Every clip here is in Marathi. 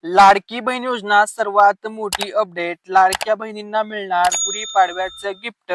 लाडकी बहीण योजना सर्वात मोठी अपडेट. लाडक्या बहिणींना मिळणार गुढीपाडव्याचं गिफ्ट.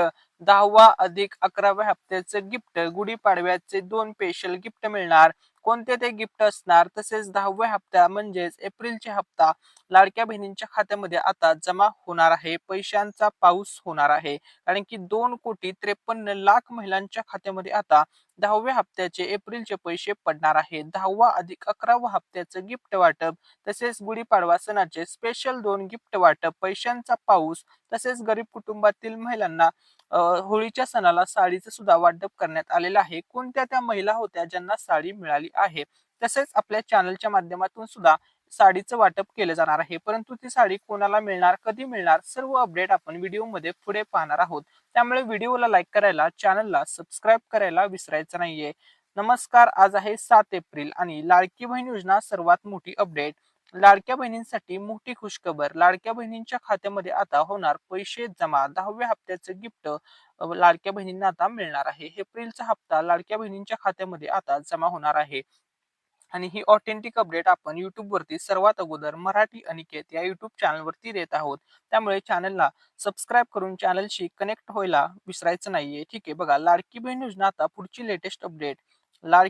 10वा अधिक 11व्या हप्त्याचं गिफ्ट. गुढीपाडव्याचे 2 स्पेशल गिफ्ट मिळणार. कोणते ते गिफ्ट असणार? तसेच 10व्या हप्ता म्हणजेच एप्रिलचा हप्ता लाडक्या बहिणींच्या खात्यामध्ये आता जमा होणार आहे. पैशांचा पाऊस होणार आहे. कारण की 2,53,00,000 महिलांच्या खात्यामध्ये आता 10व्या हप्त्याचे एप्रिलचे पैसे पडणार आहेत. 10वा अधिक 11वा हप्त्याचं गिफ्ट वाटप, तसेच गुढीपाडवा सणाचे स्पेशल 2 गिफ्ट वाटप, पैशांचा पाऊस, तसेच गरीब कुटुंबातील महिलांना होळीच्या सणाला साडीचं सुद्धा वाटप करण्यात आलेलं आहे. कोणत्या त्या महिला होत्या ज्यांना साडी मिळाली आहे? तसेच आपल्या चॅनलच्या माध्यमातून सुद्धा साडीचं वाटप केलं जाणार आहे. परंतु ती साडी कोणाला मिळणार, कधी मिळणार, सर्व अपडेट आपण व्हिडिओमध्ये पुढे पाहणार आहोत. त्यामुळे व्हिडिओला लाईक करायला, चॅनलला सबस्क्राईब करायला विसरायचं नाहीये. नमस्कार, आज आहे 7 एप्रिल आणि लाडकी बहीण योजना सर्वात मोठी अपडेट. लाडक्या बहिणींसाठी मोठी खुशखबर. लाडक्या बहिणींच्या खात्यामध्ये आता होणार पैसे जमा. 10व्या हप्त्याचं गिफ्ट लाडक्या बहिणींना आता मिळणार आहे. एप्रिलचा हप्ता लाडक्या बहिणींच्या खात्यामध्ये आता जमा होणार आहे. आणि ही ऑथेंटिक अपडेट आपण YouTube वरती सर्वात अगोदर मराठी अनिकेत या YouTube चॅनलवरती देत आहोत. त्यामुळे चॅनलला सबस्क्राईब करून चॅनलशी कनेक्ट व्हायला विसरायचं नाहीये. ठीक आहे, बघा लाडकी बहीण योजना आता पुढची लेटेस्ट अपडेट.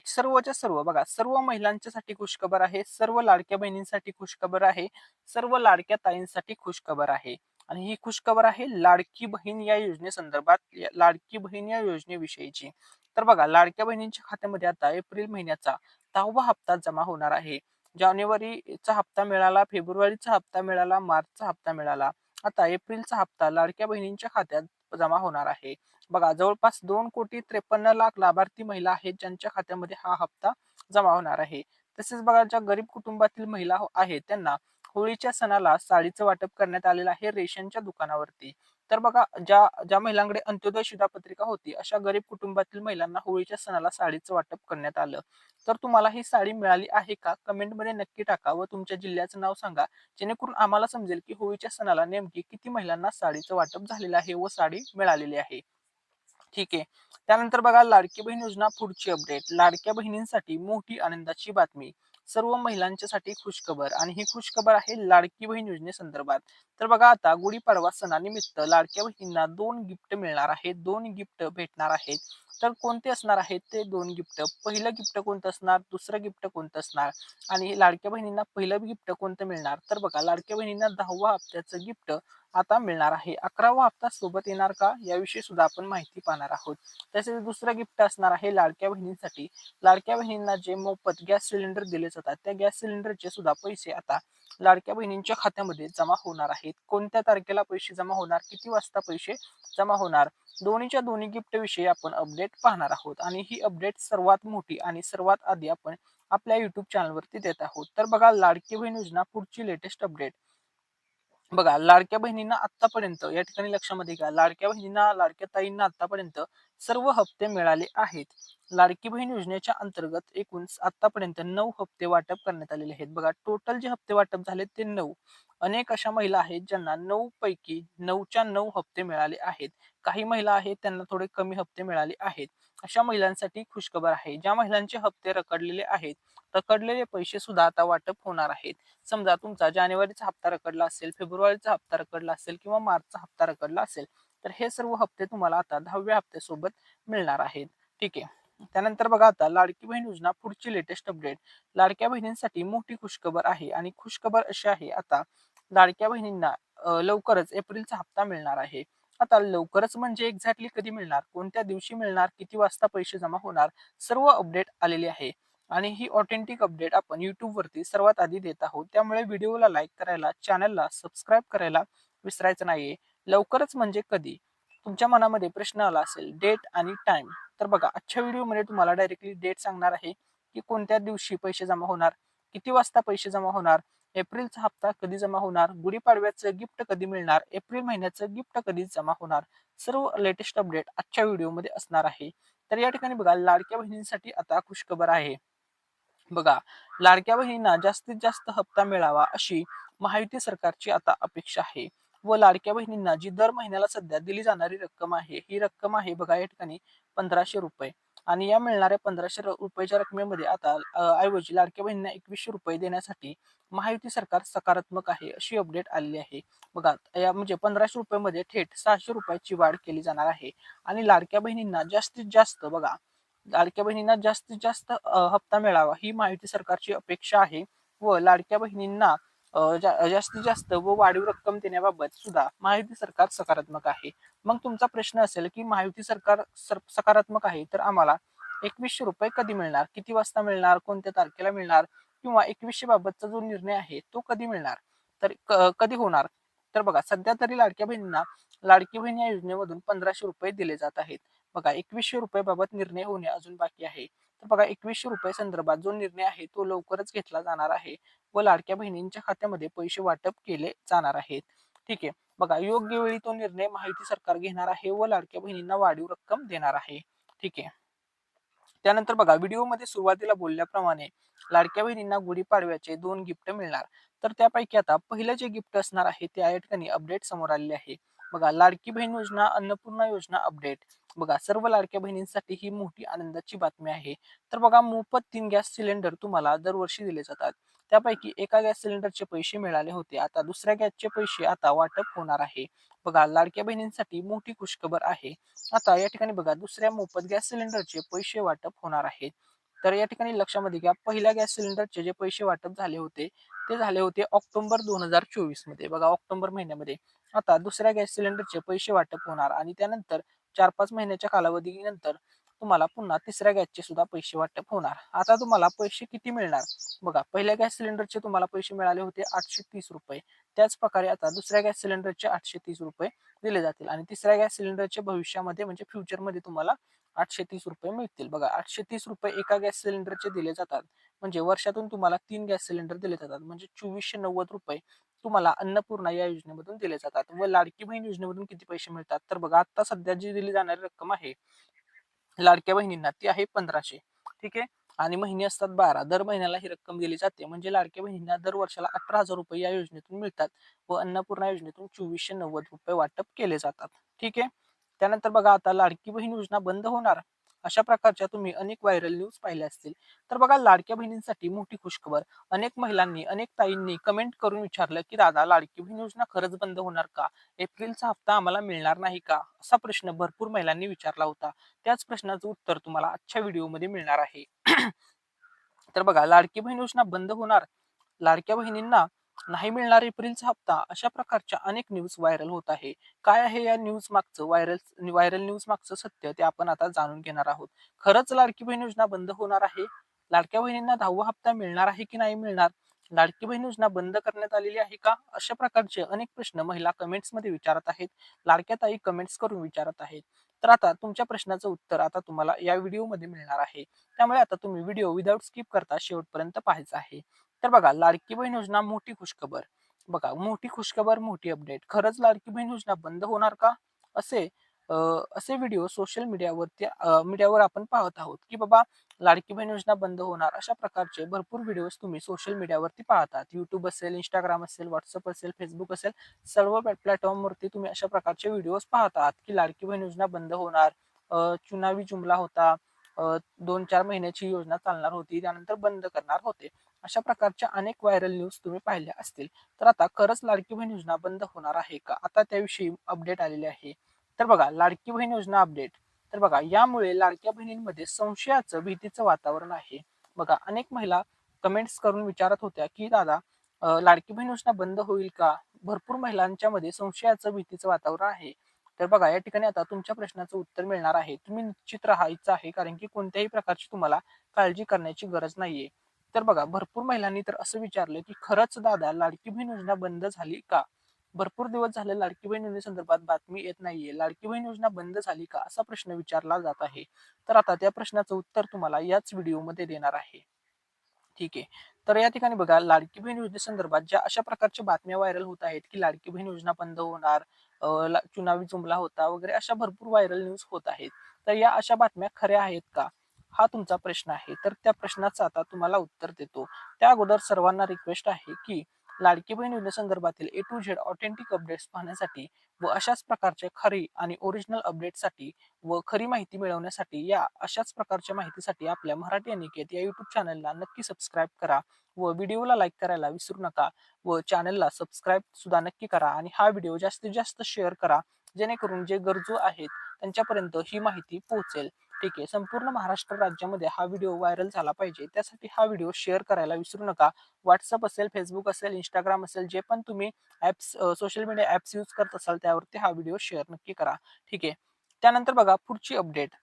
सर्वच्या सर्व बघा, सर्व महिलांच्यासाठी खुशखबर आहे, सर्व लाडक्या बहिणींसाठी खुशखबर आहे, सर्व लाडक्या ताईंसाठी खुशखबर आहे. आणि ही खुशखबर आहे लाडकी बहीण या योजनेसंदर्भात, लाडकी बहीण या योजनेविषयीची. तर बघा, लाडक्या बहिणींच्या खात्यामध्ये आता एप्रिल महिन्याचा 10वा हप्ता जमा होणार आहे. जानेवारीचा हप्ता मिळाला, फेब्रुवारीचा हप्ता मिळाला, मार्चचा हप्ता मिळाला. आता एप्रिलचा हप्ता लाडक्या बहिणींच्या खात्यात जमा होणार आहे. बघा, जवळपास 2,53,00,000 लाभार्थी महिला आहेत ज्यांच्या खात्यामध्ये हा हप्ता जमा होणार आहे. तसेच बघा, ज्या गरीब कुटुंबातील महिला आहेत त्यांना होळीच्या सणाला साडीचं वाटप करण्यात आलेलं आहे रेशनच्या दुकानावरती. तर बघा, ज्या ज्या महिलांकडे अंत्योदय शिधापत्रिका होती अशा गरीब कुटुंबातील महिलांना होळीच्या सणाला साडीचं वाटप करण्यात आलं. तर तुम्हाला ही साडी मिळाली आहे का? कमेंटमध्ये नक्की टाका व तुमच्या जिल्ह्याचं नाव सांगा, जेणेकरून आम्हाला समजेल की होळीच्या सणाला नेमकी किती महिलांना साडीचं वाटप झालेलं आहे व साडी मिळालेली आहे. ठीक आहे. त्यानंतर बघा, लाडकी बहीण योजना पुढची अपडेट. लाडक्या बहिणींसाठी मोठी आनंदाची बातमी. सर्व महिलांच्यासाठी खुशखबर आणि ही खुशखबर आहे लाडकी बहीण योजनेसंदर्भात. तर बघा, आता गुढीपाडवा सणानिमित्त लाडक्या बहिणींना 2 गिफ्ट मिळणार आहेत, 2 गिफ्ट भेटणार आहेत. तर कोणते असणार आहेत ते 2 गिफ्ट? पहिलं गिफ्ट कोणतं असणार, दुसरं गिफ्ट कोणतं असणार आणि लाडक्या बहिणींना पहिलं गिफ्ट कोणतं मिळणार? तर बघा, लाडक्या बहिणींना 10वा हप्त्याचं गिफ्ट आता मिळणार आहे. 11वा हप्ता सोबत येणार का, याविषयी सुद्धा आपण माहिती पाहणार आहोत. तसेच दुसरं गिफ्ट असणार आहे लाडक्या बहिणींसाठी. लाडक्या बहिणींना जे मोफत गॅस सिलेंडर दिले जातात त्या गॅस सिलेंडरचे सुद्धा पैसे आता लाडक्या बहिणींच्या खात्यामध्ये जमा होणार आहेत. कोणत्या तारखेला पैसे जमा होणार, किती वाजता पैसे जमा होणार, दोन्हीच्या दोन्ही गिफ्ट विषयी आपण अपडेट पाहणार आहोत. आणि ही अपडेट सर्वात मोठी आणि सर्वात आधी आपण आपल्या युट्यूब चॅनलवरती देत आहोत. तर बघा, लाडकी बहीण योजना पुढची लेटेस्ट अपडेट. बघा, लाडक्या बहिणींना आतापर्यंत या ठिकाणी लक्षामध्ये घ्या, लाडक्या बहिणींना, लाडक्या ताईंना आतापर्यंत सर्व हप्ते मिळाले आहेत. लाडकी बहीण योजनेच्या अंतर्गत एकूण आतापर्यंत 9 हप्ते वाटप करण्यात आलेले आहेत. बघा, टोटल जे हप्ते वाटप झाले ते 9. अनेक अशा महिला आहेत ज्यांना 9 पैकी 9च्या 9 हप्ते मिळाले आहेत. काही महिला आहेत त्यांना थोडे कमी हप्ते मिळाले आहेत. अशा महिलांसाठी खुशखबर आहे. ज्या महिलांचे हप्ते रखडलेले आहेत, रखडलेले पैसे सुद्धा आता वाटप होणार आहेत. समजा तुमचा जानेवारीचा हप्ता रखडला असेल, फेब्रुवारीचा हप्ता रखडला असेल किंवा मार्चचा हप्ता रखडला असेल, तर हे सर्व हप्ते तुम्हाला आता 10व्या हप्त्यासोबत मिळणार आहेत. ठीक आहे. त्यानंतर बघा, आता लाडकी बहीण योजना पुढची लेटेस्ट अपडेट. लाडक्या बहिणींसाठी मोठी खुशखबर आहे आणि खुशखबर अशी आहे, आता लाडक्या बहिणींना लवकरच एप्रिलचा हप्ता मिळणार आहे. आता लवकरच म्हणजे एक्झॅक्टली कधी मिळणार, कोणत्या दिवशी मिळणार, किती वाजता पैसे जमा होणार, सर्व अपडेट आलेली आहे. आणि ही ऑथेंटिक अपडेट आपण YouTube वरती सर्वात आधी देत आहोत. त्यामुळे व्हिडिओला लाईक करायला, चॅनलला सबस्क्राईब करायला विसरायचं नाहीये. लवकरच म्हणजे कधी? तुमच्या मनामध्ये प्रश्न आला असेल, डेट आणि टाइम. तर बघा, आजच्या व्हिडिओमध्ये तुम्हाला डायरेक्टली डेट सांगणार आहे की कोणत्या दिवशी पैसे जमा होणार, किती वाजता पैसे जमा होणार, एप्रिलचा हप्ता कधी जमा होणार, गुढीपाडव्याचं गिफ्ट कधी मिळणार, एप्रिल महिन्याचं गिफ्ट कधी जमा होणार, सर्व लेटेस्ट अपडेट आजच्या व्हिडिओमध्ये असणार आहे. तर या ठिकाणी बघा, लाडक्या बहिणींसाठी आता खुशखबर आहे. बघा, लाडक्या बहिणींना जास्तीत जास्त हप्ता मिळावा अशी महायुती सरकारची आता अपेक्षा आहे. व लाडक्या बहिणींना जी दर महिन्याला सध्या दिली जाणारी रक्कम आहे, ही रक्कम आहे बघा या ठिकाणी 1,500 रुपये. आणि या मिळणाऱ्या 1500 रुपयाच्या रकमेमध्ये आता ऐवजी लाडक्या बहिणींना 2100 रुपये देण्यासाठी महायुती सरकार सकारात्मक आहे, अशी अपडेट आलेली आहे. बघा या म्हणजे 1500 रुपयामध्ये थेट 600 रुपयाची वाढ केली जाणार आहे आणि लाडक्या बहिणींना जास्तीत जास्त बघा लाडक्या बहिणींना जास्तीत जास्त हप्ता मिळावा ही महायुती सरकारची अपेक्षा आहे व लाडक्या बहिणींना जास्तीत जास्त व वाढीव रक्कम देण्याबाबत सुद्धा महायुती सरकार सकारात्मक आहे. मग तुमचा प्रश्न असेल की महायुती सरकार सकारात्मक आहे तर आम्हाला 2100 रुपये कधी मिळणार, किती वाजता मिळणार, कोणत्या तारखेला मिळणार किंवा 2100 बाबतचा जो निर्णय आहे तो कधी मिळणार, तर कधी होणार. तर बघा सध्या तरी लाडक्या बहिणींना लाडकी बहीण या योजनेमधून 1500 रुपये दिले जात आहेत. बघा 2100 रुपये बाबत निर्णय होणे अजून बाकी आहे. तर बघा 2100 रुपये संदर्भात जो निर्णय आहे तो लवकरच घेतला जाणार आहे व लाडक्या बहिणींच्या खात्यामध्ये पैसे वाटप केले जाणार आहेत. ठीक आहे. बघा योग्य वेळी तो निर्णय महायुती सरकार घेणार आहे व लाडक्या बहिणींना वाढीव रक्कम देणार आहे. ठीक आहे. त्यानंतर बघा व्हिडिओमध्ये सुरुवातीला बोलल्याप्रमाणे लाडक्या बहिणींना गुढीपाडव्याचे 2 गिफ्ट मिळणार. तर त्यापैकी आता पहिलं जे गिफ्ट असणार आहे ते या ठिकाणी अपडेट समोर आलेले आहे. बघा लाडकी बहीण योजना, अन्नपूर्णा योजना अपडेट. बघा सर्व लाडक्या बहिणींसाठी ही मोठी आनंदाची बातमी आहे. तर बघा मोफत 3 गॅस सिलेंडर तुम्हाला दरवर्षी दिले जातात. त्यापैकी एका गॅस सिलेंडरचे पैसे मिळाले होते. आता दुसऱ्या गॅसचे पैसे आता वाटप होणार आहे. बघा लाडक्या बहिणींसाठी मोठी खुशखबर आहे. आता या ठिकाणी बघा दुसऱ्या मोफत गॅस सिलेंडरचे पैसे वाटप होणार आहेत. तर या ठिकाणी लक्षामध्ये घ्या पहिल्या गॅस सिलेंडरचे जे पैसे वाटप झाले होते ते झाले होते ऑक्टोबर 2024 मध्ये. बघा ऑक्टोबर महिन्यामध्ये. आता दुसऱ्या गॅस सिलेंडरचे पैसे वाटप होणार आणि त्यानंतर 4-5 महिन्याच्या कालावधीनंतर तुम्हाला पुन्हा तिसऱ्या गॅसचे सुद्धा पैसे वाटप होणार. आता तुम्हाला पैसे किती मिळणार? बघा पहिल्या गॅस सिलेंडरचे तुम्हाला पैसे मिळाले होते 830 रुपये. त्याच प्रकारे आता दुसऱ्या गॅस सिलेंडरचे 830 रुपये दिले जातील आणि तिसऱ्या गॅस सिलेंडरचे भविष्यामध्ये म्हणजे फ्युचरमध्ये तुम्हाला 830 रुपये मिळतील. बघा 830 रुपये एका गॅस सिलेंडरचे दिले जातात. म्हणजे वर्षातून तुम्हाला 3 गॅस सिलेंडर दिले जातात. म्हणजे 2490 रुपये तुम्हाला अन्नपूर्णा या योजनेमधून दिले जातात. व लाडकी बहीण योजनेमधून किती पैसे मिळतात? तर बघा आता सध्या जी दिली जाणारी रक्कम आहे लाडक्या बहिणींना ती आहे 1500. ठीक आहे. आणि महिने असतात 12. दर महिन्याला ही रक्कम दिली जाते. म्हणजे लाडक्या बहिणींना दर वर्षाला 18,000 रुपये या योजनेतून मिळतात व अन्नपूर्णा योजनेतून 2490 रुपये वाटप केले जातात. ठीक आहे. त्यानंतर बघा आता लाडकी बहीण योजना बंद होणार. अशा प्रकारच्या तुम्ही अनेक व्हायरल न्यूज पाहिल्या असतील. तर बघा लाडक्या बहिणींसाठी मोठी खुशखबर. अनेक महिलांनी, अनेक ताईंनी कमेंट करून विचारलं, की दादा लाडकी बहीण योजना खरंच बंद होणार का? एप्रिलचा हप्ता आम्हाला मिळणार नाही का? असा प्रश्न भरपूर महिलांनी विचारला होता. त्याच प्रश्नाचं उत्तर तुम्हाला आजच्या व्हिडिओमध्ये मिळणार आहे. तर बघा लाडकी बहीण योजना बंद होणार, लाडक्या बहिणींना नाही मिळणार एप्रिलचा हप्ता, अशा प्रकारच्या अनेक न्यूज व्हायरल होत आहे. काय आहे या न्यूज मागचं व्हायरल व्हायरल न्यूज मागचं सत्य ते आपण आता जाणून घेणार आहोत. खरंच लाडकी बहीण योजना बंद होणार आहे? लाडक्या बहिणींना 10वा हप्ता मिळणार आहे की नाही मिळणार? लाडकी बहीण योजना बंद करण्यात आलेली आहे का? अशा प्रकारचे अनेक प्रश्न महिला कमेंट्समध्ये विचारत आहेत. लाडक्या ताई कमेंट्स करून विचारत आहेत. तर आता तुमच्या प्रश्नाचं उत्तर आता तुम्हाला या व्हिडिओमध्ये मिळणार आहे. त्यामुळे आता तुम्ही व्हिडिओ विदाऊट स्किप करता शेवटपर्यंत पाहायचा आहे. तर बघा लाडकी बहीण योजना मोठी खुशखबर. बघा मोठी खुशखबर, मोठी अपडेट. खरंच लाडकी बहीण योजना बंद होणार का? असे असे व्हिडिओ सोशल मीडियावर आपण पाहत आहोत, की बाबा लाडकी बहीण योजना बंद होणार. अशा प्रकारचे भरपूर व्हिडिओज तुम्ही सोशल मीडियावरती पाहतात. YouTube असेल, Instagram असेल, WhatsApp असेल, Facebook असेल, सर्व प्लॅटफॉर्मवरती तुम्ही अशा प्रकारचे व्हिडिओज पाहतात, की लाडकी बहीण योजना बंद होणार. चुनावी जुमला होता. 2-4 महिन्याची योजना चालणार होती, त्यानंतर बंद करणार होते. अशा प्रकारच्या अनेक व्हायरल न्यूज तुम्ही पाहिल्या असतील. तर आता खरंच लाडकी बहीण योजना बंद होणार आहे का? आता त्याविषयी अपडेट आलेली आहे. तर बघा लाडकी बहीण योजना अपडेट. तर बघा यामुळे लाडक्या बहिणींमध्ये संशयाचं, भीतीचं वातावरण आहे. बघा अनेक महिला कमेंट्स करून विचारत होत्या, की दादा लाडकी बहीण योजना बंद होईल का? भरपूर महिलांच्या मध्ये संशयाचं, भीतीचं वातावरण आहे. तर बघा या ठिकाणी आता तुमच्या प्रश्नाचं उत्तर मिळणार आहे. तुम्ही निश्चित राहायचं आहे, कारण की कोणत्याही प्रकारची तुम्हाला काळजी करण्याची गरज नाहीये. तर बघा भरपूर महिलांनी तर असं विचारलं, की खरंच दादा लाडकी बहीण योजना बंद झाली का? भरपूर दिवस झाले लाडकी बहीण योजनेसंदर्भात बातमी येत नाहीये. लाडकी बहीण योजना बंद झाली का? असा प्रश्न विचारला जात आहे. तर आता त्या प्रश्नाचं उत्तर तुम्हाला याच व्हिडिओमध्ये देणार आहे. ठीक आहे. तर या ठिकाणी बघा लाडकी बहीण योजनेसंदर्भात ज्या अशा प्रकारच्या बातम्या व्हायरल होत आहेत, की लाडकी बहीण योजना बंद होणार, चुनावी जुमला होता वगैरे अशा भरपूर व्हायरल न्यूज होत आहेत. तर या अशा बातम्या खऱ्या आहेत का? हा तुमचा प्रश्न आहे. तर त्या प्रश्नाचं आता तुम्हाला उत्तर देतो. त्या अगोदर सर्वांना रिक्वेस्ट आहे, की लाडकी बहीण योजनेसंदर्भातील ए टू झेड ऑथेंटिक अपडेट्स पाहण्यासाठी व अशाच प्रकारचे खरी आणि ओरिजिनल अपडेटसाठी व खरी माहिती मिळवण्यासाठी या अशाच प्रकारच्या माहितीसाठी आपल्या मराठी अनिकेत या युट्यूब चॅनलला नक्की सबस्क्राईब करा व व्हिडिओला लाईक करायला विसरू नका व चॅनलला सबस्क्राईब सुद्धा नक्की करा आणि हा व्हिडिओ जास्तीत जास्त शेअर करा जेणेकरून जे गरजू आहेत त्यांच्यापर्यंत ही माहिती पोहोचेल. ठीक आहे. संपूर्ण महाराष्ट्र राज्यामध्ये हा व्हिडिओ व्हायरल झाला पाहिजे त्यासाठी हा व्हिडिओ शेअर करायला विसरू नका. व्हॉट्सअप असेल, फेसबुक असेल, इंस्टाग्राम असेल, जे पण तुम्ही apps social media apps use करत असाल त्यावरती हा व्हिडिओ शेअर नक्की करा. ठीक आहे. त्यानंतर बघा पुढची अपडेट.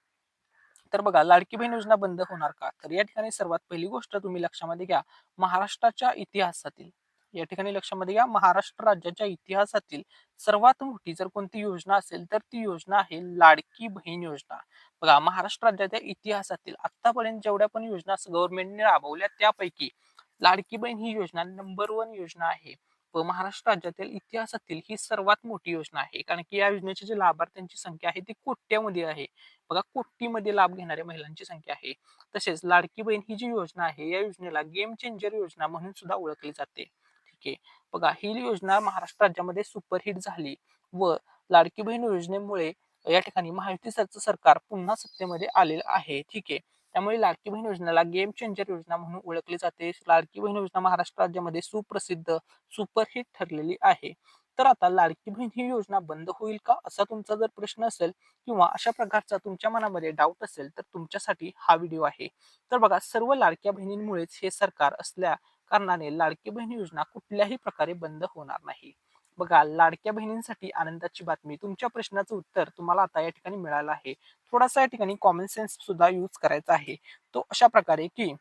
तर बघा लाडकी बहीण योजना बंद होणार का? तर या ठिकाणी सर्वात पहिली गोष्ट तुम्ही लक्षामध्ये घ्या, महाराष्ट्राच्या इतिहासातील या ठिकाणी लक्षामध्ये घ्या, महाराष्ट्र राज्याच्या इतिहासातील सर्वात मोठी जर कोणती योजना असेल तर ती योजना आहे लाडकी बहीण योजना. बघा महाराष्ट्र राज्याच्या इतिहासातील आतापर्यंत जेवढ्या पण योजना गव्हर्नमेंटने राबवल्या त्यापैकी लाडकी बहीण ही योजना नंबर 1 योजना आहे व महाराष्ट्र राज्यातील इतिहासातील ही सर्वात मोठी योजना आहे. कारण की या योजनेचे जे लाभार्थ्यांची संख्या आहे ती कोट्यामध्ये आहे. बघा कोटीमध्ये लाभ घेणाऱ्या महिलांची संख्या आहे. तसेच लाडकी बहीण ही जी योजना आहे या योजनेला गेम चेंजर योजना म्हणून सुद्धा ओळखली जाते. ठीक आहे. बघा ही योजना महाराष्ट्र राज्यामध्ये सुपरहिट झाली व लाडकी बहीण योजनेमुळे या ठिकाणी महायुती सरकार पुन्हा सत्तेमध्ये आलेलं आहे. ठीक आहे. त्यामुळे लाडकी बहीण योजनेला गेम चेंजर योजना म्हणून ओळखली जाते. लाडकी बहीण योजना महाराष्ट्र राज्यामध्ये सुप्रसिद्ध सुपरहिट ठरलेली आहे. तर आता लाडकी बहीण ही योजना बंद होईल का असा तुमचा जर प्रश्न असेल किंवा अशा प्रकारचा तुमच्या मनामध्ये डाऊट असेल तर तुमच्यासाठी हा व्हिडिओ आहे. तर बघा सर्व लाडक्या बहिणींमुळेच हे सरकार असल्या कारणाने लाडकी बहीण योजना कुठल्याही प्रकारे बंद होणार नाही. बघा लाडक्या बहिणींसाठी आनंदाची बातमी. तुमच्या प्रश्नाचं उत्तर तुम्हाला आता या ठिकाणी मिळालं आहे. थोडासा या ठिकाणी कॉमन सेन्स सुद्धा यूज करायचा आहे. तो अशा प्रकारे की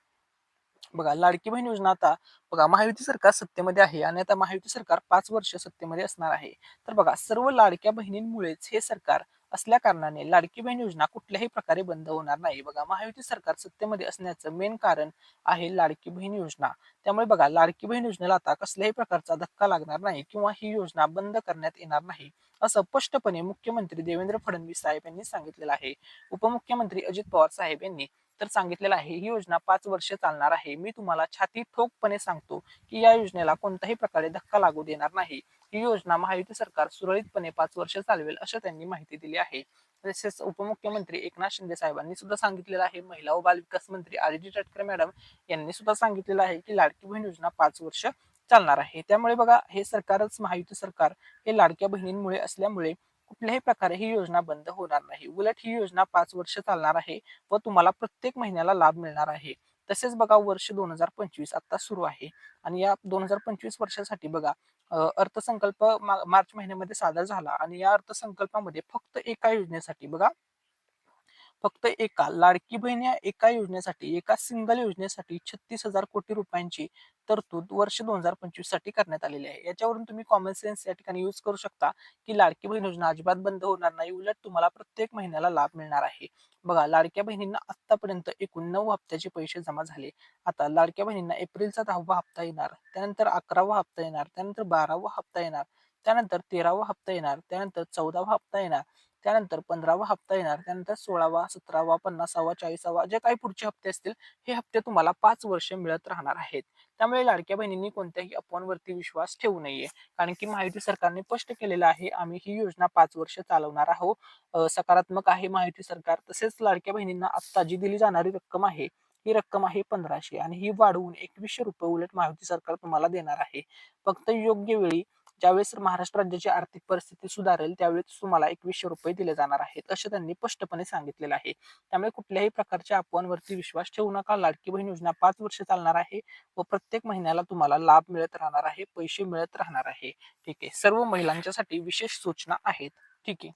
बघा लाडकी बहीण योजना आता बघा महायुती सरकार सत्तेमध्ये आहे आणि आता महायुती सरकार 5 वर्ष सत्तेमध्ये असणार आहे. तर बघा सर्व लाडक्या बहिणींमुळेच हे सरकार असल्या कारणाने लाडकी बहीण योजना कुठल्याही प्रकारे बंद होणार नाही. बघा महायुती सरकार सत्तेमध्ये असण्याचं मेन कारण आहे लाडकी बहीण योजना. त्यामुळे बघा लाडकी बहीण योजनेला आता कसल्याही प्रकारचा धक्का लागणार नाही किंवा ही योजना बंद करण्यात येणार नाही असं स्पष्टपणे मुख्यमंत्री देवेंद्र फडणवीस साहेब यांनी सांगितलेलं आहे. उपमुख्यमंत्री अजित पवार साहेब यांनी तर सांगितलेलं आहे ही योजना 5 वर्ष चालणार आहे. मी तुम्हाला छाती ठोकपणे सांगतो की या योजनेला कोणत्याही प्रकारे धक्का लागू देणार नाही. ही योजना महायुती सरकार सुरळीतपणे 5 वर्ष चालवेल असं त्यांनी माहिती दिली आहे. तसेच उपमुख्यमंत्री एकनाथ शिंदे साहेबांनी सुद्धा सांगितलेलं आहे. महिला व बालविकास मंत्री आदिती तटकरे मॅडम यांनी सुद्धा सांगितलेलं आहे की लाडकी बहीण योजना 5 वर्ष चालणार आहे. त्यामुळे बघा हे सरकारच महायुती सरकार हे लाडक्या बहिणींमुळे असल्यामुळे कुठल्याही प्रकारे ही योजना बंद होणार नाही. उलट ही योजना 5 वर्ष चालणार आहे व तुम्हाला प्रत्येक महिन्याला लाभ मिळणार आहे. तसेच बघा वर्ष 2025 आता सुरू आहे आणि या 2025 वर्षासाठी बघा अर्थसंकल्प मार्च महिन्यामध्ये सादर झाला आणि या अर्थसंकल्पामध्ये फक्त एका योजनेसाठी बघा फक्त एका लाडकी बहीण या एका योजनेसाठी एका सिंगल योजनेसाठी 36,000 कोटी रुपयांची तरतूद वर्ष 2025 साठी करण्यात आलेली आहे. याच्यावरून तुम्ही कॉमन सेन्स या ठिकाणी यूज करू शकता की लाडकी बहीण योजना अजिबात बंद होणार नाही. उलट तुम्हाला प्रत्येक महिन्याला लाभ मिळणार आहे. बघा लाडक्या बहिणींना आतापर्यंत एकूण 9 हप्त्याचे पैसे जमा झाले. आता लाडक्या बहिणींना एप्रिलचा 10वा हप्ता येणार, त्यानंतर 11वा हप्ता येणार, त्यानंतर 12वा हप्ता येणार, त्यानंतर 13वा हप्ता येणार, त्यानंतर 14वा हप्ता येणार, त्यानंतर 15वा हप्ता येणार, त्यानंतर 16वा, 17वा, 50वा, 40वा जे काही पुढचे हप्ते असतील हे हप्ते तुम्हाला 5 वर्ष मिळत राहणार आहेत. त्यामुळे लाडक्या बहिणींनी कोणत्याही अफवांवरती विश्वास ठेवू नये. कारण की महायुती सरकारने स्पष्ट केलेलं आहे आम्ही ही योजना 5 वर्ष चालवणार आहोत. सकारात्मक आहे महायुती सरकार. तसेच लाडक्या बहिणींना आता जी दिली जाणारी रक्कम आहे ही रक्कम आहे 1500 आणि ही वाढवून 2100 रुपये उलट महायुती सरकार तुम्हाला देणार आहे. फक्त योग्य वेळी ज्यावेळेस महाराष्ट्र राज्याची आर्थिक परिस्थिती सुधारेल त्यावेळेस तुम्हाला 2100 रुपये दिले जाणार आहेत असं त्यांनी स्पष्टपणे सांगितलेलं आहे. त्यामुळे कुठल्याही प्रकारच्या अफवांवरती विश्वास ठेवू नका. लाडकी बहीण योजना 5 वर्ष चालणार आहे व प्रत्येक महिन्याला तुम्हाला लाभ मिळत राहणार आहे, पैसे मिळत राहणार आहे. ठीक आहे. सर्व महिलांच्यासाठी विशेष सूचना आहेत. ठीक आहे.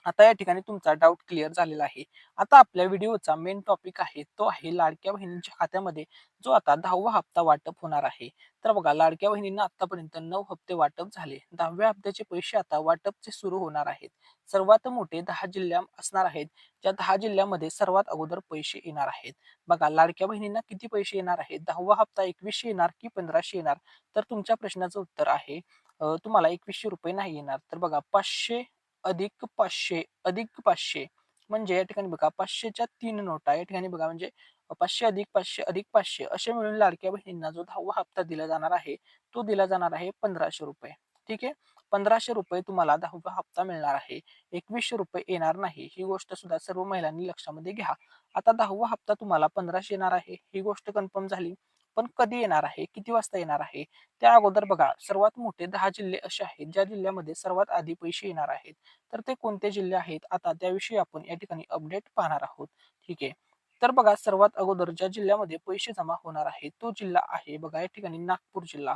आता या ठिकाणी तुमचा डाऊट क्लिअर झालेला आहे. आता आपल्या व्हिडिओचा मेन टॉपिक आहे तो आहे लाडक्या बहिणींच्या खात्यामध्ये जो आता 10वा हप्ता वाटप होणार आहे. तर बघा लाडक्या बहिणींना आतापर्यंत 9 हप्ते वाटप झाले. 10व्या हप्त्याचे पैसे आता वाटपचे सुरू होणार आहेत. सर्वात मोठे 10 जिल्हे असणार आहेत. ज्या 10 जिल्ह्यामध्ये सर्वात अगोदर पैसे येणार आहेत. बघा लाडक्या बहिणींना किती पैसे येणार आहेत? 10वा हप्ता 2100 येणार की 1500 येणार? तर तुमच्या प्रश्नाचं उत्तर आहे तुम्हाला 2100 रुपये नाही येणार. तर बघा 500 अधिक 500 अधिक 500 म्हणजे या ठिकाणी बघा 500च्या 3 नोटा या ठिकाणी बघा म्हणजे 500 अधिक 500 अधिक 500 असे मिळून लाडक्या बहिणींना जो 10वा हप्ता दिला जाणार आहे तो दिला जाणार आहे 1500 रुपये. ठीक आहे. 1500 रुपये तुम्हाला 10वा हप्ता मिळणार आहे. 2100 रुपये येणार नाही. ही गोष्ट सुद्धा सर्व महिलांनी लक्षामध्ये घ्या. आता 10वा हप्ता तुम्हाला 1500 येणार आहे ही गोष्ट कन्फर्म झाली. पण कधी येणार आहे, किती वाजता येणार आहे, त्या अगोदर बघा सर्वात मोठे 10 जिल्हे असे आहेत ज्या जिल्ह्यामध्ये सर्वात आधी पैसे येणार आहेत. तर ते कोणते जिल्हे आहेत आता त्याविषयी आपण या ठिकाणी अपडेट पाहणार आहोत. ठीक आहे. तर बघा सर्वात अगोदर ज्या जिल्ह्यामध्ये पैसे जमा होणार आहेत तो जिल्हा आहे बघा या ठिकाणी नागपूर जिल्हा.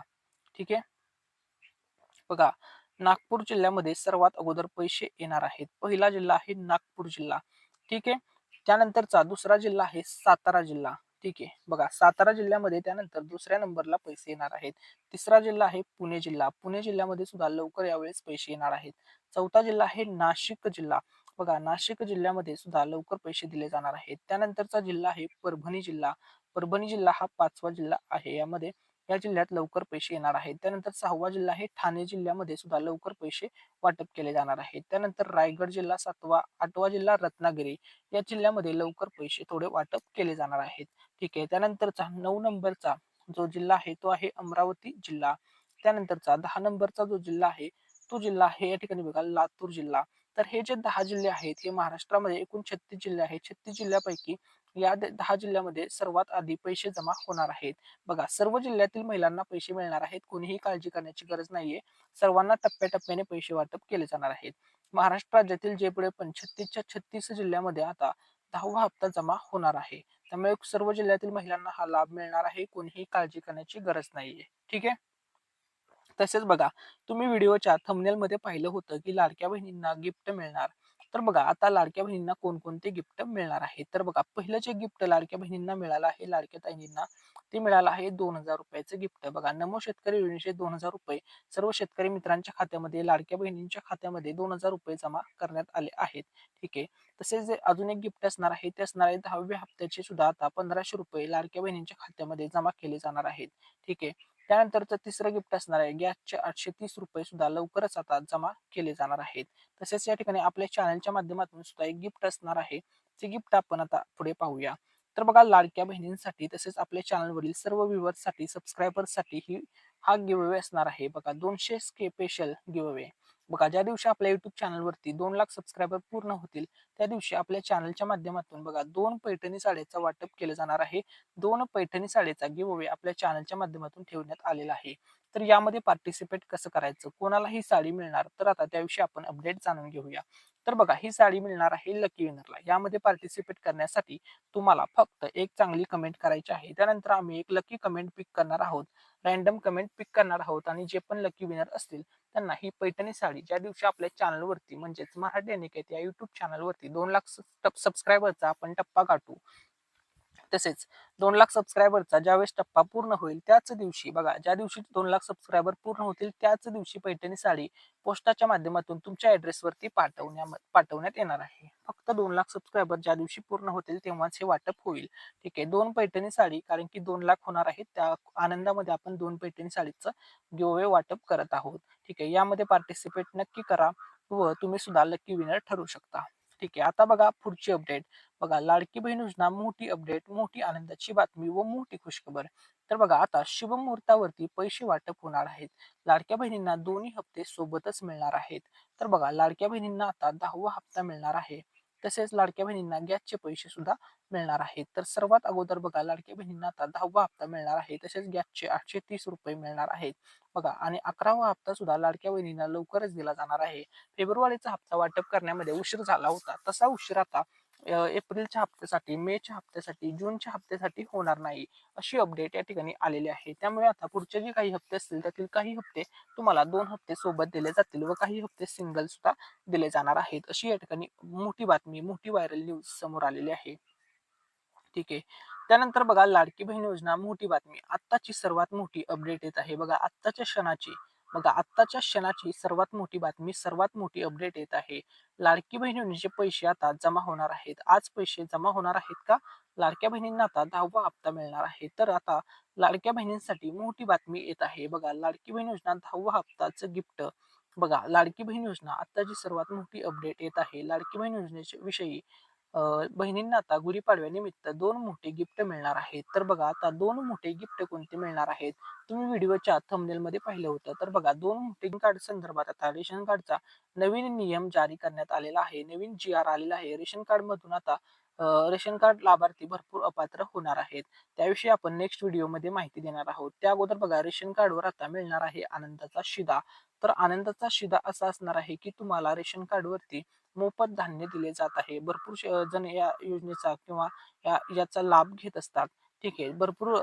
ठीक आहे. बघा नागपूर जिल्ह्यामध्ये सर्वात अगोदर पैसे येणार आहेत. पहिला जिल्हा आहे नागपूर जिल्हा. ठीक आहे. त्यानंतरचा दुसरा जिल्हा आहे सातारा जिल्हा. ठीक आहे. बघा सातारा जिल्ह्यामध्ये त्यानंतर दुसऱ्या नंबरला पैसे येणार आहेत. तिसरा जिल्हा आहे पुणे जिल्हा. पुणे जिल्ह्यामध्ये सुद्धा लवकर यावेळेस पैसे येणार आहेत. चौथा जिल्हा आहे नाशिक जिल्हा. बघा नाशिक जिल्ह्यामध्ये सुद्धा लवकर पैसे दिले जाणार आहेत. त्यानंतरचा जिल्हा आहे परभणी जिल्हा. परभणी जिल्हा हा 5वा जिल्हा आहे. या जिल्ह्यात लवकर पैसे येणार आहेत. त्यानंतर 6वा जिल्हा आहे ठाणे जिल्ह्यामध्ये सुद्धा लवकर पैसे वाटप केले जाणार आहेत. त्यानंतर रायगड जिल्हा 7वा, 8वा जिल्हा रत्नागिरी या जिल्ह्यामध्ये लवकर पैसे थोडे वाटप केले जाणार आहेत. ठीक आहे. त्यानंतरचा 9 नंबरचा जो जिल्हा आहे तो आहे अमरावती जिल्हा. त्यानंतरचा 10 नंबरचा जो जिल्हा आहे तो जिल्हा आहे या ठिकाणी बघा लातूर जिल्हा. तर हे जे 10 जिल्हे आहेत हे महाराष्ट्रामध्ये एकूण 36 जिल्हे आहेत. 36 जिल्ह्यापैकी या 10 जिल्ह्यामध्ये सर्वात आधी पैसे जमा होणार आहेत. बघा सर्व जिल्ह्यातील महिलांना पैसे मिळणार आहेत. कोणीही काळजी करण्याची गरज नाहीये. सर्वांना टप्प्याटप्प्याने पैसे वाटप केले जाणार आहेत. महाराष्ट्र राज्यातील जे पुढे 36च्या 36 जिल्ह्यामध्ये आता 10वा हप्ता जमा होणार आहे. त्यामुळे सर्व जिल्ह्यातील महिलांना हा लाभ मिळणार आहे. कोणीही काळजी करण्याची गरज नाहीये. ठीक आहे. तसेच बघा तुम्ही व्हिडिओच्या थंबनेल मध्ये पाहिलं होतं की लाडक्या बहिणींना गिफ्ट मिळणार. तर बघा आता लाडक्या बहिणींना कोणकोणते गिफ्ट मिळणार आहे. तर बघा पहिलं जे गिफ्ट लाडक्या बहिणींना मिळालं आहे लाडक्या ताईंना ते मिळालं आहे 2000 रुपयाचं गिफ्ट. बघा नमो शेतकरी योजनेचे 2000 रुपये सर्व शेतकरी मित्रांच्या खात्यामध्ये लाडक्या बहिणींच्या खात्यामध्ये 2000 रुपये जमा करण्यात आले आहेत. ठीक आहे. तसेच जे अजून एक गिफ्ट असणार आहे ते असणार आहे 10व्या हप्त्याचे सुद्धा आता 1500 रुपये लाडक्या बहिणींच्या खात्यामध्ये जमा केले जाणार आहेत. ठीक आहे. त्यानंतरचं तिसरं गिफ्ट असणार आहे गॅसचे 830 रुपये सुद्धा लवकरच आता जमा केले जाणार आहेत. तसेच या ठिकाणी आपल्या चॅनलच्या माध्यमातून सुद्धा एक गिफ्ट असणार आहे. ते गिफ्ट आपण आता पुढे पाहूया. तर बघा लाडक्या बहिणींसाठी तसेच आपल्या चॅनलवरील सर्व व्ह्युअर्ससाठी सबस्क्रायबर्ससाठी हा गिव्हअवे असणार आहे. बघा 200 स्पेशल गिव्हअवे. बघा ज्या दिवशी आपल्या युट्यूब चॅनलवरती 2 लाख सबस्क्रायबर पूर्ण होतील त्या दिवशी आपल्या चॅनलच्या माध्यमातून बघा 2 पैठणी साड्याचं वाटप केलं जाणार आहे. 2 पैठणी साडीचा गिव्हअवे आपल्या चॅनलच्या माध्यमातून ठेवण्यात आलेला आहे. तर यामध्ये पार्टिसिपेट कसं करायचं, कोणाला ही साडी मिळणार, तर आता त्याविषयी आपण अपडेट जाणून घेऊया. तर बघा ही साडी मिळणार आहे लकी विनरला. यामध्ये पार्टिसिपेट करण्यासाठी तुम्हाला फक्त एक चांगली कमेंट करायची आहे. त्यानंतर आम्ही एक लकी कमेंट पिक करणार आहोत. रॅन्डम कमेंट पिक करणार आहोत आणि जे पण लकी विनर असतील त्यांना ही पैठणी साडी ज्या दिवशी आपल्या चॅनलवरती म्हणजेच मराठी अनिकेत या युट्यूब चॅनलवरती 2 लाख सबस्क्रायबरचा आपण टप्पा गाठू. तसेच 2 लाख सबस्क्रायबरचा ज्यावेळेस टप्पा पूर्ण होईल त्याच दिवशी बघा ज्या दिवशी 2 लाख सबस्क्रायबर पूर्ण होतील त्याच दिवशी पैठणी साडी पोस्टाच्या माध्यमातून तुमच्या ऍड्रेसवरती पाठवण्यात येणार आहे. फक्त 2 लाख सबस्क्रायबर ज्या दिवशी पूर्ण होतील तेव्हाच हे वाटप होईल. ठीक आहे. 2 पैठणी साडी कारण की 2 लाख होणार आहेत त्या आनंदामध्ये आपण 2 पैठणी साडीचं गिव्हअवे वाटप करत आहोत. ठीक आहे. यामध्ये पार्टिसिपेट नक्की करा व तुम्ही सुद्धा लकी विनर ठरू शकता. ठीक आहे. आता बघा पुढची अपडेट. बघा लाडकी बहीण योजना मोठी अपडेट, मोठी आनंदाची बातमी व मोठी खुशखबर. तर बघा आता शुभ मुहूर्तावरती पैसे वाटप होणार आहेत. लाडक्या बहिणींना दोन्ही हप्ते सोबतच मिळणार आहेत. तर बघा लाडक्या बहिणींना आता 10वा हप्ता मिळणार आहे. तसेच लाडक्या बहिणींना गॅसचे पैसे सुद्धा मिळणार आहेत. तर सर्वात अगोदर बघा लाडक्या बहिणींना आता 10वा हप्ता मिळणार आहे. तसेच गॅसचे 830 रुपये मिळणार आहेत. बघा आणि 11वा हप्ता सुद्धा लाडक्या बहिणींना लवकरच दिला जाणार आहे. फेब्रुवारीचा हप्ता वाटप करण्यामध्ये उशीर झाला होता तसा उशीर आता एप्रिलच्या हप्त्यासाठी, मेच्या हप्त्यासाठी, जूनच्या हप्त्यासाठी होणार नाही अशी अपडेट या ठिकाणी आलेली आहे. त्यामुळे आता पुढचे जे काही हप्ते असतील त्यातील काही हप्ते तुम्हाला 2 हप्ते सोबत दिले जातील व काही हप्ते सिंगल सुद्धा दिले जाणार आहेत अशी या ठिकाणी मोठी बातमी, मोठी व्हायरल न्यूज समोर आलेली आहे. ठीक आहे. त्यानंतर बघा लाडकी बहीण योजना मोठी बातमी. आत्ताची सर्वात मोठी अपडेट येत आहे. आत्ताच्या क्षणाची सर्वात मोठी बातमी, सर्वात मोठी अपडेट येत आहे. लाडकी बहीण योजनेचे पैसे आता जमा होणार आहेत. आज पैसे जमा होणार आहेत का? लाडक्या बहिणींना आता 10वा हप्ता मिळणार आहे. तर आता लाडक्या बहिणींसाठी मोठी बातमी येत आहे. बघा लाडकी बहीण योजना 10वा हप्ताचं गिफ्ट. बघा लाडकी बहीण योजना आत्ताची सर्वात मोठी अपडेट येत आहे. लाडकी बहीण योजनेच्या विषयी बहिणींना आता गुढीपाडव्यानिमित्त 2 मोठे गिफ्ट मिळणार आहेत. तर बघा आता 2 मोठे गिफ्ट कोणते मिळणार आहेत? तुम्ही व्हिडिओच्या थंबनेलमध्ये पाहिलं होतं. तर बघा 2 मोठे कार्ड संदर्भात आता रेशन कार्डचा नवीन नियम जारी करण्यात आलेला आहे. नवीन जी-आर आलेला आहे. रेशन कार्डमधून आता रेशन कार्ड लाभार्थी भरपूर अपात्र होणार आहेत. त्याविषयी आपण नेक्स्ट व्हिडिओमध्ये माहिती देणार आहोत. त्या अगोदर बघा रेशन कार्डवर आता मिळणार आहे आनंदाचा शिधा. तर आनंदाचा शिधा असा असणार आहे, की तुम्हाला रेशन कार्डवरती मोफत धान्य दिले जात आहे. भरपूर जण या योजनेचा किंवा याचा लाभ घेत असतात. ठीक आहे. भरपूर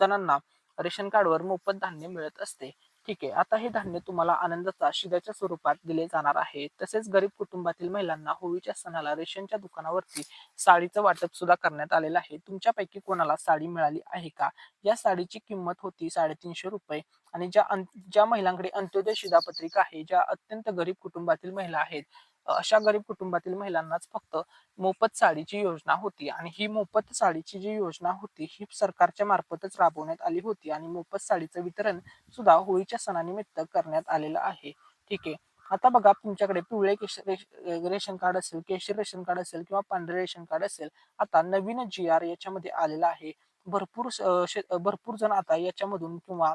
जणांना रेशन कार्डवर मोफत धान्य मिळत असते. ठीक आहे. आता हे धान्य तुम्हाला आनंदाचा शिध्याच्या स्वरूपात दिले जाणार आहे. तसेच गरीब कुटुंबातील महिलांना होळीच्या सणाला रेशनच्या दुकानावरती साडीचं वाटप सुद्धा करण्यात आलेलं आहे. तुमच्यापैकी कोणाला साडी मिळाली आहे का? या साडीची किंमत होती ₹350 आणि ज्या महिलांकडे अंत्योदय शिधापत्रिका आहे, ज्या अत्यंत गरीब कुटुंबातील महिला आहेत, अशा गरीब कुटुंबातील महिलांनाच फक्त मोफत साडीची योजना होती आणि ही मोफत साडीची जी योजना होती ही सरकारच्या मार्फतच राबवण्यात आली होती आणि मोफत साडीचं वितरण सुद्धा होळीच्या सणानिमित्त करण्यात आलेलं आहे. ठीक आहे. आता बघा तुमच्याकडे पिवळे रेशन कार्ड असेल, केशरी रेशन कार्ड असेल किंवा पांढरे रेशन कार्ड असेल, आता नवीन जी-आर याच्यामध्ये आलेला आहे. भरपूर जण आता याच्यामधून किंवा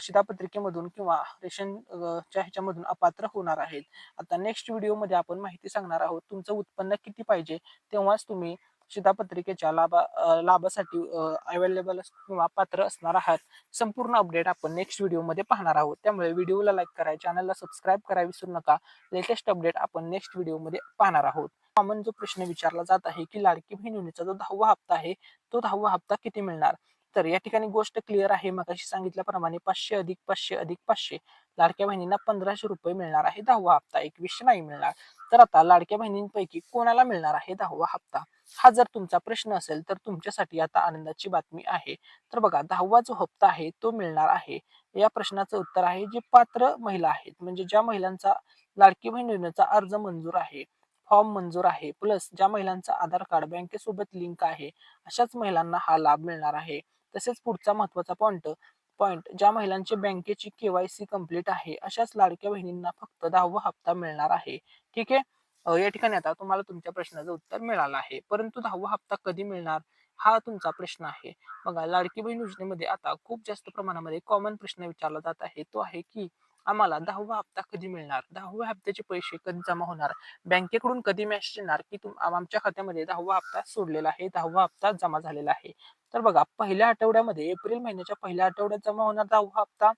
शिधापत्रिकेमधून किंवा रेशनच्या ह्याच्यामधून अपात्र होणार आहेत. आता नेक्स्ट व्हिडिओमध्ये आपण माहिती सांगणार आहोत. तुमचं उत्पन्न किती पाहिजे तेव्हाच तुम्ही शिधापत्रिकेच्या लाभासाठी अवेलेबल किंवा पात्र असणार आहात. संपूर्ण अपडेट आपण नेक्स्ट व्हिडिओमध्ये पाहणार आहोत. त्यामुळे व्हिडिओला लाईक करा, चॅनलला सबस्क्राईब करा विसरू नका. लेटेस्ट अपडेट आपण नेक्स्ट व्हिडिओमध्ये पाहणार आहोत. कॉमन जो प्रश्न विचारला जात आहे की लाडकी बहीण योजनेचा जो 10वा हप्ता आहे, तो 10वा हप्ता किती मिळणार? तर या ठिकाणी गोष्ट क्लिअर आहे. मगाशी सांगितल्याप्रमाणे 500 अधिक 500 अधिक 500 लाडक्या बहिणींना ₹1500 मिळणार आहे 10वा हप्ता. 2100 नाही मिळणार. तर आता लाडक्या बहिणींपैकी कोणाला मिळणार आहे 10वा हप्ता? हा जर तुमचा प्रश्न असेल तर तुमच्यासाठी आता आनंदाची बातमी आहे. तर बघा 10वा जो हप्ता आहे तो मिळणार आहे. या प्रश्नाचं उत्तर आहे जे पात्र महिला आहेत, म्हणजे ज्या महिलांचा लाडकी बहीण योजनेचा अर्ज मंजूर आहे, फॉर्म मंजूर आहे, प्लस ज्या महिलांचा आधार कार्ड बँकेसोबत लिंक आहे, अशाच महिलांना हा लाभ मिळणार आहे. तसेच पुढचा महत्वाचा पॉइंट पॉइंट ज्या महिलांची बँकेची केवायसी कंप्लीट आहे, अशाच लाडक्या बहिणींना फक्त 10वा हप्ता मिळणार आहे. ठीक आहे. या ठिकाणी आता तुम्हाला तुमच्या प्रश्नाचं उत्तर मिळालं आहे. परंतु 10वा हप्ता कधी मिळणार? हा तुमचा प्रश्न आहे. बघा लाडकी बहीण योजनेमध्ये आता खूप जास्त प्रमाणामध्ये कॉमन प्रश्न विचारला जात आहे. तो आहे की आम्हाला 10वा हप्ता कधी मिळणार? 10व्या हप्त्याचे पैसे कधी जमा होणार? बँकेकडून कधी मेसेज येणार की आमच्या खात्यामध्ये 10वा हप्ता सोडलेला आहे, 10वा हप्ता जमा झालेला आहे. तर बघा पहिल्या आठवड्यामध्ये एप्रिल महिन्याच्या पहिल्या आठवड्यात जमा होणार 10वा हप्ता,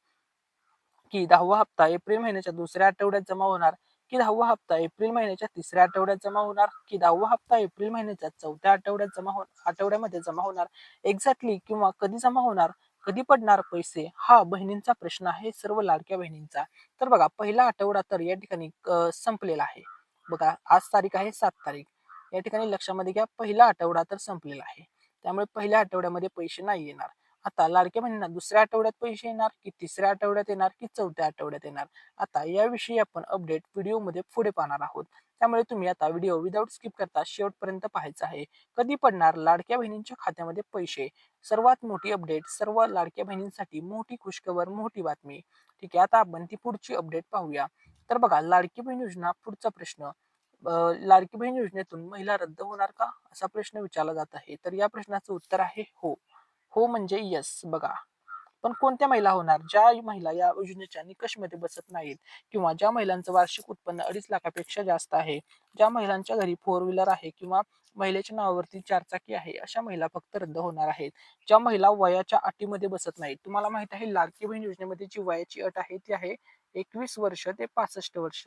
की 10वा हप्ता एप्रिल महिन्याच्या दुसऱ्या आठवड्यात जमा होणार, की 10वा हप्ता एप्रिल महिन्याच्या तिसऱ्या आठवड्यात जमा होणार, की 10वा हप्ता एप्रिल महिन्याच्या चौथ्या आठवड्यामध्ये जमा होणार एक्झॅक्टली, किंवा कधी जमा होणार, कधी पडणार पैसे, हा बहिणींचा प्रश्न आहे, सर्व लाडक्या बहिणींचा. तर बघा पहिला आठवडा तर या ठिकाणी संपलेला आहे. बघा आज तारीख आहे 7 तारीख. या ठिकाणी लक्षामध्ये घ्या पहिला आठवडा तर संपलेला आहे. त्यामुळे पहिल्या आठवड्यामध्ये पैसे नाही येणार. आता लाडक्या बहिणींना दुसऱ्या आठवड्यात पैसे येणार, की तिसऱ्या आठवड्यात येणार, की चौथ्या आठवड्यात येणार? आता याविषयी आपण अपडेट व्हिडिओमध्ये पुढे पाहणार आहोत. त्यामुळे तुम्ही आता व्हिडिओ विदाऊट स्किप करता शेवटपर्यंत पाहायचा आहे. कधी पडणार लाडक्या बहिणींच्या खात्यामध्ये पैसे? सर्वात मोठी अपडेट, सर्व लाडक्या बहिणींसाठी मोठी खुशखबर, मोठी बातमी. ठीक आहे. आता आपण ती पुढची अपडेट पाहूया. तर बघा लाडकी बहीण योजना पुढचा प्रश्न. लाडकी बहीण योजनेतून महिला रद्द होणार का? असा प्रश्न विचारला जात आहे. तर या प्रश्नाचं उत्तर आहे हो. हो म्हणजे येस. बघा पण कोणत्या महिला होणार? ज्या महिला या योजनेच्या निकषमध्ये बसत नाहीत किंवा ज्या महिलांचं वार्षिक उत्पन्न 2.5 लाखापेक्षा जास्त आहे, ज्या महिलांच्या घरी फोर व्हीलर आहे किंवा महिलेच्या नावावरती चारचाकी आहे, अशा महिला फक्त रद्द होणार आहेत. ज्या महिला वयाच्या अटीमध्ये बसत नाहीत. तुम्हाला माहित आहे लाडकी बहीण योजनेमध्ये जी वयाची अट आहे ती आहे 21 वर्ष ते 65 वर्ष.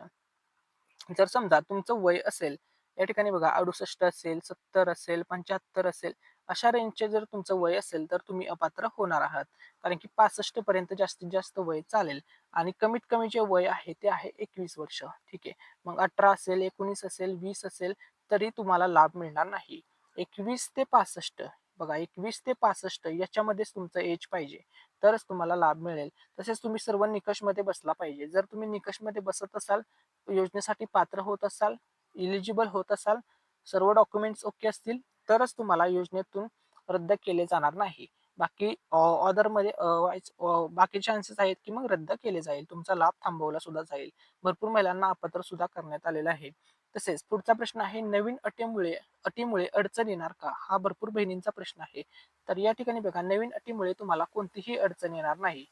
जर समजा तुमचं वय असेल, या ठिकाणी बघा 68 असेल, 70 असेल, 75 असेल, अशा रेंजचे जर तुमचं वय असेल तर तुम्ही अपात्र होणार आहात. कारण की 65 पर्यंत जास्तीत जास्त वय चालेल आणि कमीत कमी जे वय आहे ते आहे 21 वर्ष. ठीक आहे. मग 18 असेल, 19 असेल, 20 असेल तरी तुम्हाला लाभ मिळणार नाही. 21 ते 65, बघा 21 ते 65 याच्यामध्येच तुमचं एज पाहिजे तरच तुम्हाला लाभ मिळेल. तसेच तुम्ही सर्व निकषमध्ये बसला पाहिजे. जर तुम्ही निकषमध्ये बसत असाल, योजनेसाठी पात्र होत असाल, इलिजिबल होत असाल, सर्व डॉक्युमेंट्स ओके असतील तरच तुम्हाला योजनेतून रद्द केले जाणार नाही. बाकी ऑदरमध्ये बाकी चान्सेस आहेत की मग रद्द केले जाईल. तुमचा लाभ थांबवला सुद्धा जाईल. भरपूर महिलांना अपात्र सुद्धा करण्यात आलेलं आहे. तसेच पुढचा प्रश्न आहे, नवीन अटीमुळे अडचण येणार का? हा भरपूर बहिणींचा प्रश्न आहे. तर या ठिकाणी बघा, नवीन अटीमुळे तुम्हाला कोणतीही अडचण येणार नाही.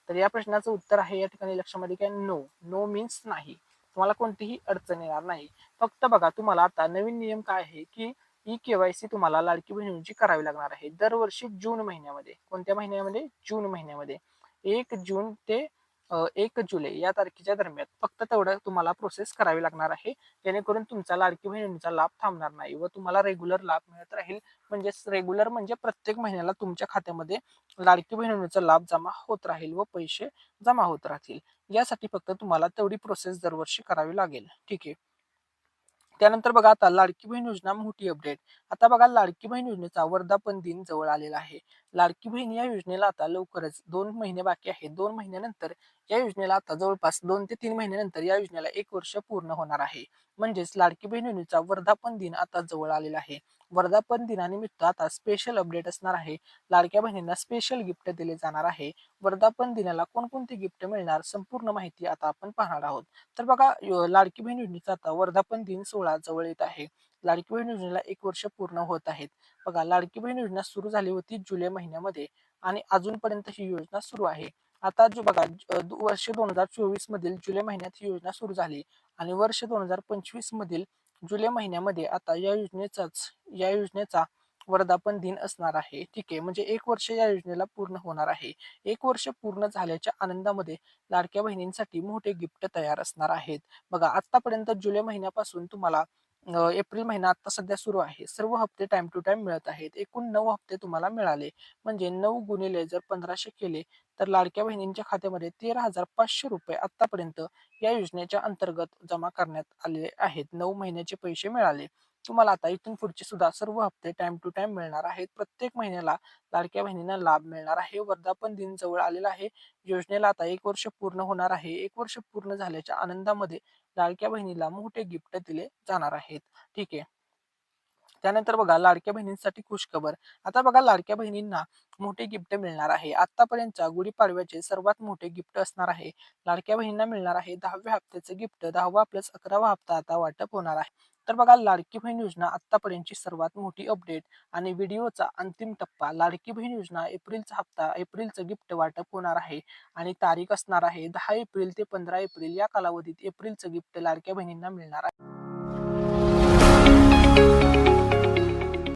तर या प्रश्नाचं उत्तर आहे या ठिकाणी लक्षामध्ये घ्या, नो. नो मीन्स नाही. तुम्हाला कोणतीही अडचण येणार नाही. फक्त बघा, तुम्हाला आता नवीन नियम काय आहे, की ई-केवायसी तुम्हाला लाडकी बहिणीची करावी लागणार आहे दरवर्षी जून महिन्यामध्ये. कोणत्या महिन्यामध्ये? जून महिन्यामध्ये. 1 जून ते 1 जुलै या तारखेच्या दरम्यान फक्त तेवढं तुम्हाला प्रोसेस करावी लागणार आहे, जेणेकरून तुमचा लाडकी बहिणीचा लाभ थांबणार नाही व तुम्हाला रेग्युलर लाभ मिळत राहील. म्हणजेच रेग्युलर म्हणजे प्रत्येक महिन्याला तुमच्या खात्यामध्ये लाडकी बहिणीचा लाभ जमा होत राहील व पैसे जमा होत राहतील. यासाठी फक्त तुम्हाला तेवढी प्रोसेस दरवर्षी करावी लागेल. ठीक आहे. त्यानंतर बघा, आता लाडकी बहीण योजना मोठी अपडेट. आता बघा, लाडकी बहीण योजनेचा वर्धापन दिन जवळ आलेला आहे. लाडकी बहीण या योजनेला आता लवकरच 2 महिने बाकी आहेत. 2 महिन्यानंतर या योजनेला आता जवळपास 2 ते 3 महिन्यानंतर या योजनेला 1 वर्ष पूर्ण होणार आहे. म्हणजेच लाडकी बहीण योजनेचा वर्धापन दिन आता जवळ आलेला आहे. वर्धापन दिनानिमित्त आता स्पेशल अपडेट असणार आहे. लाडक्या बहिणींना स्पेशल गिफ्ट दिले जाणार आहे. वर्धापन दिनाला कोणकोणते गिफ्ट मिळणार, संपूर्ण माहिती आता आपण पाहणार आहोत. तर बघा, लाडकी बहीण योजनेचा आता वर्धापन दिन सोहळा जवळ येत आहे. लाडकी बहीण योजनेला 1 वर्ष पूर्ण होत आहेत. बघा, लाडकी बहीण योजना सुरू झाली होती जुलै महिन्यामध्ये आणि अजूनपर्यंत ही योजना सुरू आहे. आता जो बघा, वर्ष 2024 मधील जुलै महिन्यात ही योजना सुरू झाली आणि वर्ष 2025 मधील जुलै महिन्यामध्ये आता या योजनेचा वर्धापन दिन असणार आहे. ठीक आहे. म्हणजे 1 वर्ष या योजनेला पूर्ण होणार आहे. 1 वर्ष पूर्ण झाल्याच्या आनंदामध्ये लाडक्या बहिणींसाठी मोठे गिफ्ट तयार असणार आहेत. बघा, आतापर्यंत जुलै महिन्यापासून तुम्हाला एप्रिल महिना आता सध्या सुरू आहे. सर्व हप्ते टाइम टू टाइम मिळत आहेत. एकूण 9 हप्ते तुम्हाला मिळाले. म्हणजे 9 गुणिले जर 1500 केले तर लाडक्या बहिणींच्या खात्यामध्ये 13,500 रुपये आतापर्यंत या योजनेच्या अंतर्गत जमा करण्यात आलेले आहेत. 9 महिन्याचे पैसे मिळाले. तुम्हाला आता इथून पुढचे सुद्धा सर्व हप्ते टाइम टू टाइम मिळणार आहेत. प्रत्येक महिन्याला लाडक्या बहिणींना लाभ मिळणार आहे. वर्धापन दिन जवळ आलेला आहे. योजनेला आता 1 वर्ष पूर्ण होणार आहे. 1 वर्ष पूर्ण झाल्याच्या आनंदामध्ये लाडक्या बहिणीला मोठे गिफ्ट दिले जाणार आहेत. ठीक आहे. त्यानंतर बघा, लाडक्या बहिणींसाठी खुशखबर. आता बघा, लाडक्या बहिणींना मोठे गिफ्ट मिळणार आहे. आतापर्यंतच्या गुढीपाडव्याचे सर्वात मोठे गिफ्ट असणार आहे. लाडक्या बहिणींना मिळणार आहे 10व्या हप्त्याचे गिफ्ट. 10वा प्लस 11वा हप्ता आता वाटप होणार आहे. तर बघा, लाडकी बहीण योजना आतापर्यंतची सर्वात मोठी अपडेट आणि व्हिडिओचा अंतिम टप्पा. लाडकी बहीण योजना एप्रिलचं गिफ्ट वाटप होणार आहे आणि तारीख असणार आहे 10 एप्रिल ते 15 एप्रिल या कालावधीत एप्रिलचं गिफ्ट लाडक्या बहिणींना मिळणार आहे.